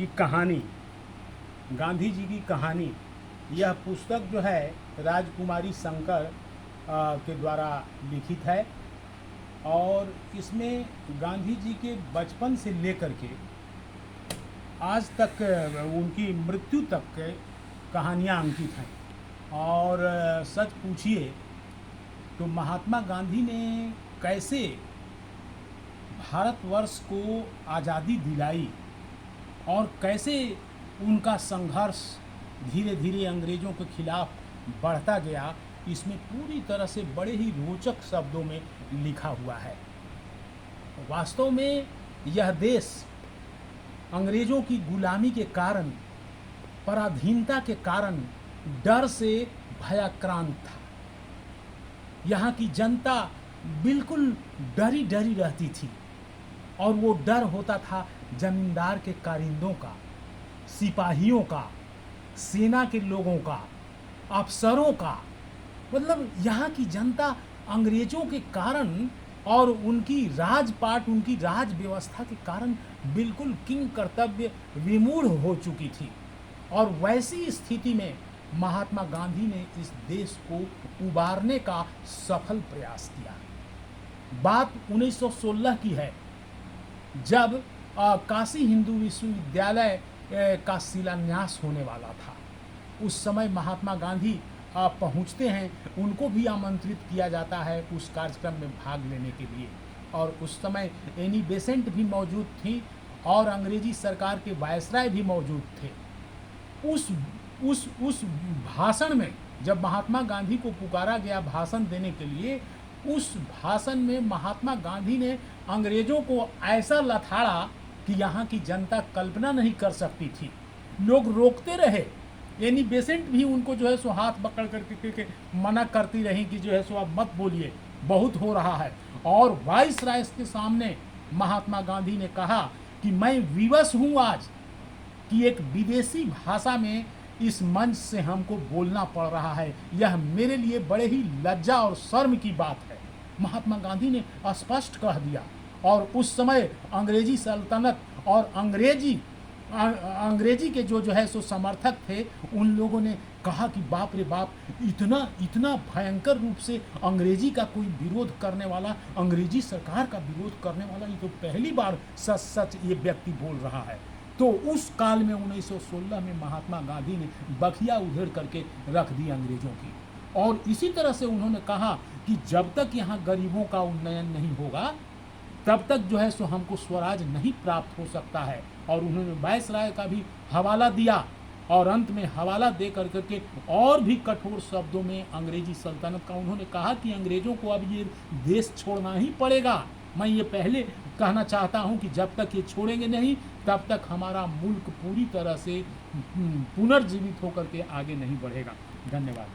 की कहानी, गांधी जी की कहानी, यह पुस्तक जो है राजकुमारी शंकर के द्वारा लिखित है और इसमें गांधी जी के बचपन से लेकर के आज तक उनकी मृत्यु तक के कहानियाँ अंकित हैं। और सच पूछिए तो महात्मा गांधी ने कैसे भारतवर्ष को आज़ादी दिलाई और कैसे उनका संघर्ष धीरे धीरे अंग्रेज़ों के खिलाफ बढ़ता गया, इसमें पूरी तरह से बड़े ही रोचक शब्दों में लिखा हुआ है। वास्तव में यह देश अंग्रेज़ों की गुलामी के कारण, पराधीनता के कारण डर से भयाक्रांत था। यहाँ की जनता बिल्कुल डरी डरी रहती थी और वो डर होता था जमींदार के कारिंदों का, सिपाहियों का, सेना के लोगों का, अफसरों का। मतलब यहाँ की जनता अंग्रेज़ों के कारण और उनकी राजपाट, उनकी राज व्यवस्था के कारण बिल्कुल किंग कर्तव्य विमूढ़ हो चुकी थी। और वैसी स्थिति में महात्मा गांधी ने इस देश को उबारने का सफल प्रयास किया। बात 1916 की है, जब काशी हिंदू विश्वविद्यालय का शिलान्यास होने वाला था। उस समय महात्मा गांधी पहुंचते हैं, उनको भी आमंत्रित किया जाता है उस कार्यक्रम में भाग लेने के लिए। और उस समय एनी बेसेंट भी मौजूद थी और अंग्रेजी सरकार के वायसराय भी मौजूद थे। उस भाषण में जब महात्मा गांधी को पुकारा गया भाषण देने के लिए, उस भाषण में महात्मा गांधी ने अंग्रेज़ों को ऐसा लथाड़ा कि यहाँ की जनता कल्पना नहीं कर सकती थी। लोग रोकते रहे, एनी बेसेंट भी उनको जो है सो हाथ पकड़ करके मना करती रही कि जो है सो आप मत बोलिए, बहुत हो रहा है। और वाइसराय के सामने महात्मा गांधी ने कहा कि मैं विवश हूँ आज कि एक विदेशी भाषा में इस मंच से हमको बोलना पड़ रहा है। यह मेरे लिए बड़े ही लज्जा और शर्म की बात है। महात्मा गांधी ने स्पष्ट कह दिया। और उस समय अंग्रेजी सल्तनत और अंग्रेजी के जो है सो समर्थक थे, उन लोगों ने कहा कि बाप रे बाप, इतना भयंकर रूप से अंग्रेजी का कोई विरोध करने वाला, अंग्रेजी सरकार का विरोध करने वाला, ये तो पहली बार सच ये व्यक्ति बोल रहा है। तो उस काल में 1916 में महात्मा गांधी ने बखिया उधेड़ करके रख दी अंग्रेजों की। और इसी तरह से उन्होंने कहा कि जब तक यहाँ गरीबों का उन्नयन नहीं होगा, तब तक जो है सो हमको स्वराज नहीं प्राप्त हो सकता है। और उन्होंने वायसराय का भी हवाला दिया और अंत में हवाला दे करके और भी कठोर शब्दों में अंग्रेजी सल्तनत का उन्होंने कहा कि अंग्रेजों को अब ये देश छोड़ना ही पड़ेगा। मैं ये पहले कहना चाहता हूँ कि जब तक ये छोड़ेंगे नहीं, तब तक हमारा मुल्क पूरी तरह से पुनर्जीवित होकर के आगे नहीं बढ़ेगा। धन्यवाद।